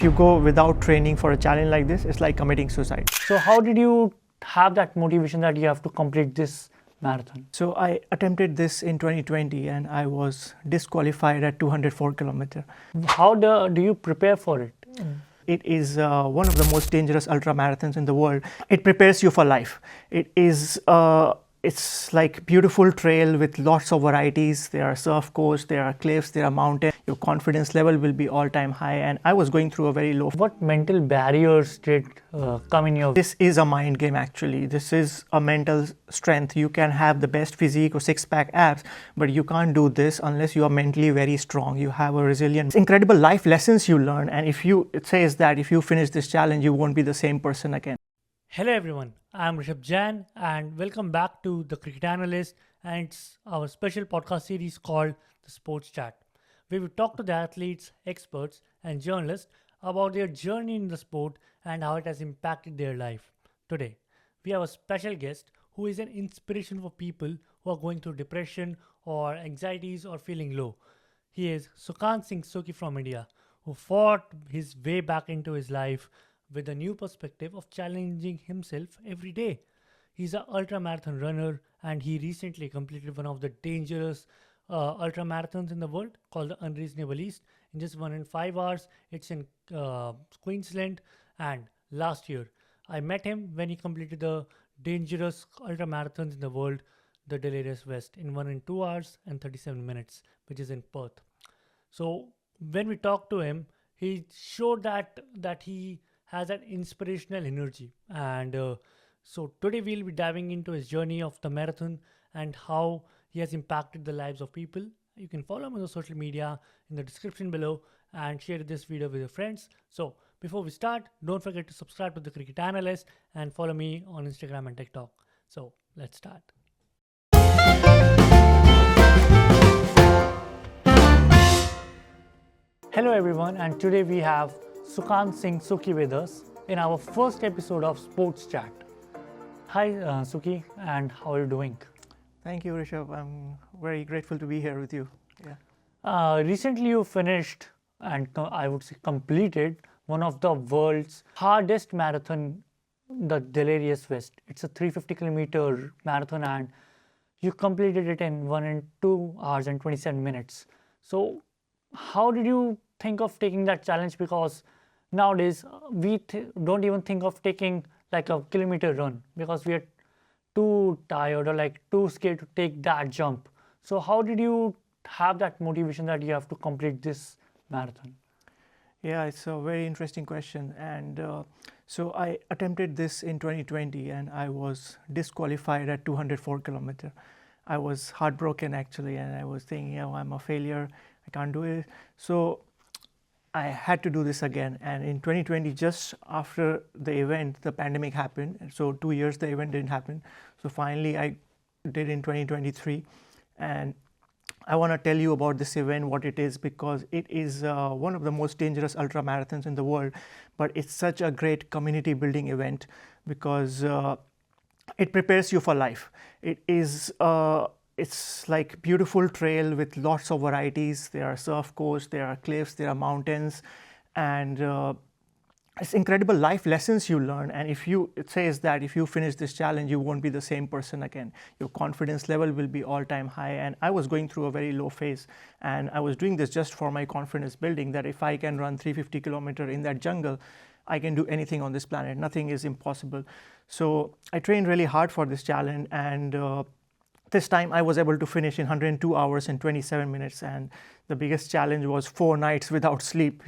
If you go without training for a challenge like this, it's like committing suicide. So how did you have that motivation that you have to complete this marathon? So I attempted this in 2020 and I was disqualified at 204 kilometers. How do you prepare for it? It is one of the most dangerous ultra marathons in the world. It prepares you for life. It's like beautiful trail with lots of varieties. There are surf courses, there are cliffs, there are mountains. Your confidence level will be all-time high, and I was going through a very low. What mental barriers did come in your? This is a mind game actually. This is a mental strength. You can have the best physique or six-pack abs, but you can't do this unless you are mentally very strong. You have a resilience. Incredible life lessons you learn, and it says that if you finish this challenge, you won't be the same person again. Hello everyone, I am Rishabh Jain and welcome back to The Cricket Analyst, and it's our special podcast series called The Sports Chat, where we talk to the athletes, experts and journalists about their journey in the sport and how it has impacted their life. Today, we have a special guest who is an inspiration for people who are going through depression or anxieties or feeling low. He is Sukant Singh Suki from India, who fought his way back into his life with a new perspective of challenging himself every day. He's an ultra marathon runner and he recently completed one of the dangerous ultra marathons in the world called the Unreasonable in just 1 and 5 hours. It's in Queensland, and last year I met him when he completed the dangerous ultra marathons in the world, the Delirious West, in 1 and 2 hours and 37 minutes, which is in Perth. So when we talked to him, he showed that he has that inspirational energy, and so today we'll be diving into his journey of the marathon and how he has impacted the lives of people. You can follow him on the social media in the description below and share this video with your friends. So before we start, don't forget to subscribe to The Cricket Analyst and follow me on Instagram and TikTok. So let's start. Hello everyone, and today we have Sukant Singh Suki with us in our first episode of Sports Chat. Hi Suki, and how are you doing? Thank you, Rishabh. I'm very grateful to be here with you. Yeah. Recently you finished and I would say completed one of the world's hardest marathon, the Delirious West. It's a 350 kilometer marathon and you completed it in 1 and 2 hours and 27 minutes. So how did you think of taking that challenge? Because nowadays we don't even think of taking like a kilometer run because we are too tired or like too scared to take that jump. So how did you have that motivation that you have to complete this marathon? Yeah, it's a very interesting question. And so I attempted this in 2020 and I was disqualified at 204 kilometers. I was heartbroken actually, and I was thinking, I'm a failure, I can't do it. So I had to do this again. And in 2020, just after the event, the pandemic happened. And so 2 years the event didn't happen. So finally I did in 2023. And I want to tell you about this event, what it is, because it is one of the most dangerous ultra marathons in the world. But it's such a great community building event because it prepares you for life. It's like beautiful trail with lots of varieties. There are surf courses, there are cliffs, there are mountains, and it's incredible life lessons you learn. And it says that if you finish this challenge, you won't be the same person again. Your confidence level will be all-time high. And I was going through a very low phase, and I was doing this just for my confidence building, that if I can run 350 kilometers in that jungle, I can do anything on this planet. Nothing is impossible. So I trained really hard for this challenge, and this time I was able to finish in 102 hours and 27 minutes. And the biggest challenge was 4 nights without sleep,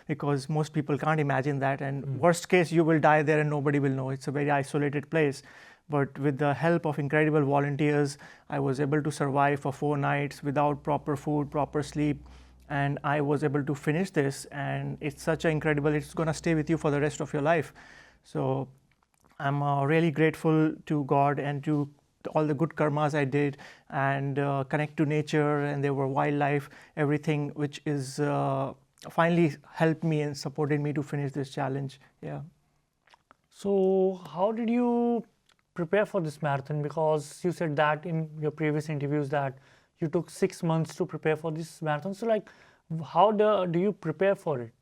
because most people can't imagine that. And worst case, you will die there and nobody will know. It's a very isolated place. But with the help of incredible volunteers, I was able to survive for 4 nights without proper food, proper sleep. And I was able to finish this. And it's such an incredible, it's going to stay with you for the rest of your life. So I'm really grateful to God and to all the good karmas I did, and connect to nature, and there were wildlife, everything which is finally helped me and supported me to finish this challenge. Yeah. So how did you prepare for this marathon? Because you said that in your previous interviews that you took 6 months to prepare for this marathon. So like, how do you prepare for it?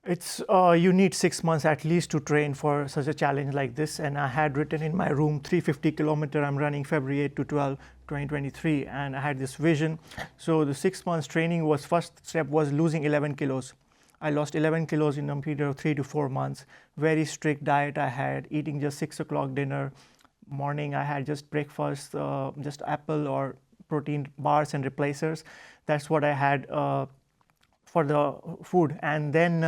It's you need 6 months at least to train for such a challenge like this. And I had written in my room 350 kilometer. I'm running February 8 to 12, 2023, and I had this vision. So the 6 months training was first step was losing 11 kilos. I lost 11 kilos in a period of 3 to 4 months. Very strict diet I had, eating just 6 o'clock dinner. Morning I had just breakfast, just apple or protein bars and replacers. That's what I had for the food. And then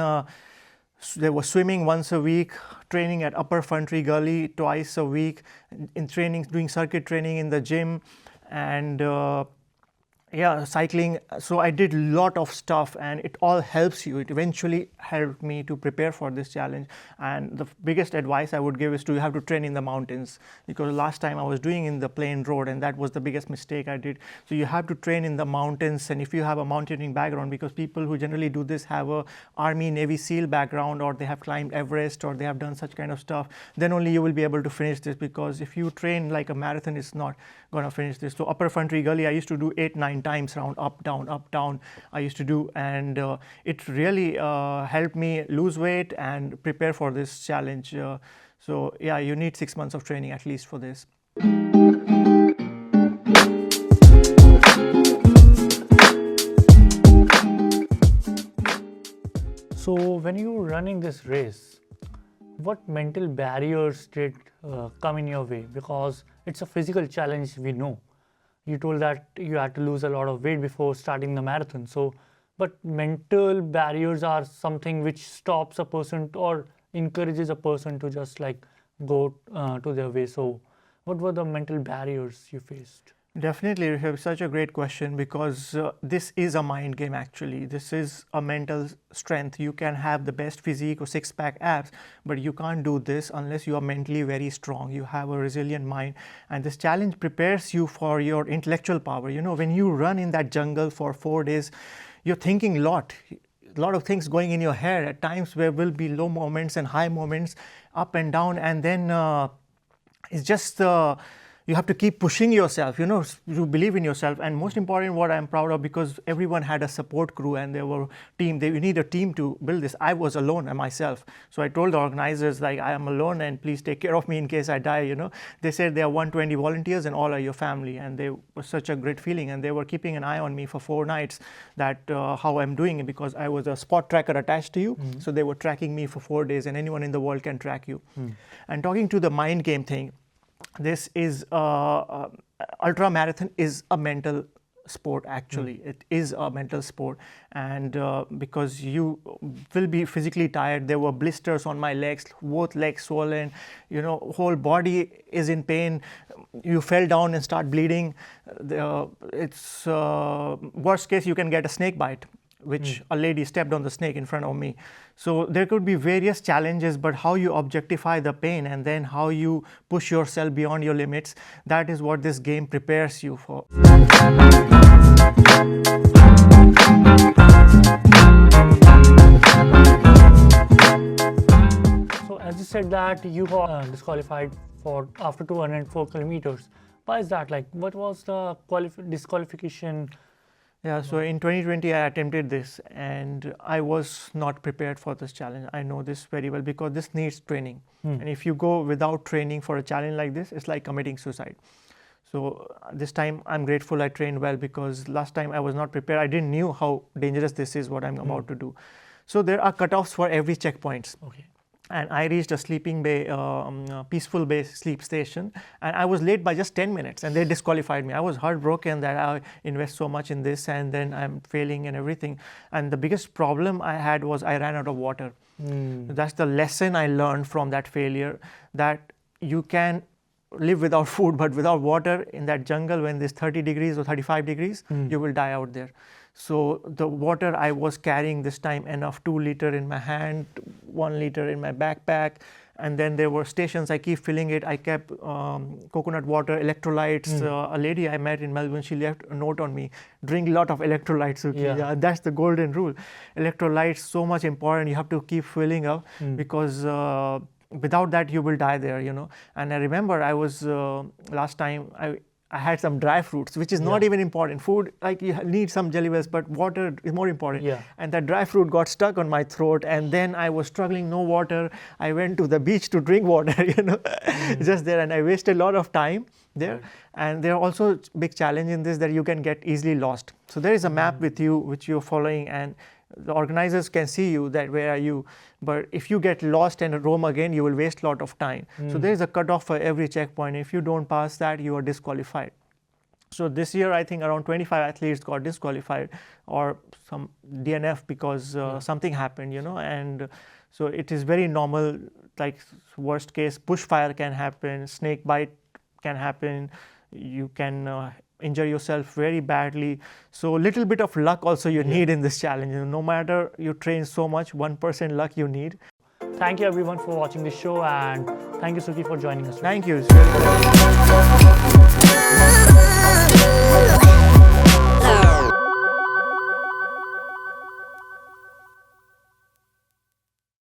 there was swimming once a week, training at Upper Frontry Gully twice a week, in training, doing circuit training in the gym, and cycling. So I did a lot of stuff, and it all helps you. It eventually helped me to prepare for this challenge. And the biggest advice I would give is to you have to train in the mountains, because last time I was doing in the plain road, and that was the biggest mistake I did. So you have to train in the mountains, and if you have a mountaineering background, because people who generally do this have a Army, Navy SEAL background, or they have climbed Everest, or they have done such kind of stuff, then only you will be able to finish this. Because if you train like a marathon, it's not going to finish this. So Upper Frontry Gully, I used to do 8-9 times round, up down I used to do, and it really helped me lose weight and prepare for this challenge. So yeah, you need 6 months of training at least for this. So when you were running this race, what mental barriers did come in your way? Because it's a physical challenge, we know. You told that you had to lose a lot of weight before starting the marathon. So, but mental barriers are something which stops a person or encourages a person to just like go to their way. So, what were the mental barriers you faced? Definitely, you have such a great question, because this is a mind game actually. This is a mental strength. You can have the best physique or six-pack abs, but you can't do this unless you are mentally very strong. You have a resilient mind, and this challenge prepares you for your intellectual power. You know, when you run in that jungle for 4 days, you're thinking a lot of things going in your head. At times there will be low moments and high moments, up and down, and then it's just you have to keep pushing yourself, you know, you believe in yourself. And most important, what I'm proud of, because everyone had a support crew and there were team. You need a team to build this. I was alone and myself. So I told the organizers, like, I am alone and please take care of me in case I die, you know. They said there are 120 volunteers and all are your family. And they were such a great feeling. And they were keeping an eye on me for 4 nights, that how I'm doing it, because I was a spot tracker attached to you. Mm-hmm. So they were tracking me for 4 days, and anyone in the world can track you. Mm. And talking to the mind game thing, this is ultra marathon is a mental sport actually. It is a mental sport, and because you will be physically tired. There were blisters on my legs, both legs swollen, you know, whole body is in pain. You fell down and start bleeding. It's worst case you can get a snake bite, which a lady stepped on the snake in front of me. So there could be various challenges, but how you objectify the pain and then how you push yourself beyond your limits, that is what this game prepares you for. So as you said that you got disqualified for after 204 kilometers. Why is that? Like, what was the disqualification? Yeah, so in 2020, I attempted this and I was not prepared for this challenge. I know this very well because this needs training. And if you go without training for a challenge like this, it's like committing suicide. So this time I'm grateful I trained well, because last time I was not prepared. I didn't knew how dangerous this is, what I'm about to do. So there are cutoffs for every checkpoints. Okay. And I reached a sleeping bay, peaceful bay sleep station, and I was late by just 10 minutes, and they disqualified me. I was heartbroken that I invest so much in this, and then I'm failing and everything. And the biggest problem I had was I ran out of water. That's the lesson I learned from that failure, that you can live without food, but without water in that jungle, when there's 30 degrees or 35 degrees, you will die out there. So the water I was carrying this time, enough 2 liter in my hand, 1 liter in my backpack, and then there were stations I keep filling it. I kept coconut water, electrolytes. A lady I met in Melbourne, she left a note on me: drink a lot of electrolytes, Suki. Yeah, that's the golden rule. Electrolytes, so much important. You have to keep filling up, because without that you will die there, you know. And I remember I was last time I had some dry fruits, which is not even important. Food, like you need some jelly bells, but water is more important. Yeah. And that dry fruit got stuck on my throat, and then I was struggling, no water. I went to the beach to drink water, just there, and I wasted a lot of time there. And there are also big challenge in this that you can get easily lost. So there is a map with you, which you're following, and the organizers can see you that where are you, but if you get lost and roam again, you will waste a lot of time. So there is a cutoff for every checkpoint. If you don't pass that, you are disqualified. So this year, I think around 25 athletes got disqualified or some DNF because something happened, and so it is very normal. Like worst case, bushfire can happen, snake bite can happen, you can injure yourself very badly. So little bit of luck also you need in this challenge. No matter you train so much, 1% luck you need. Thank you everyone for watching this show, and thank you Suki for joining us. Thank you.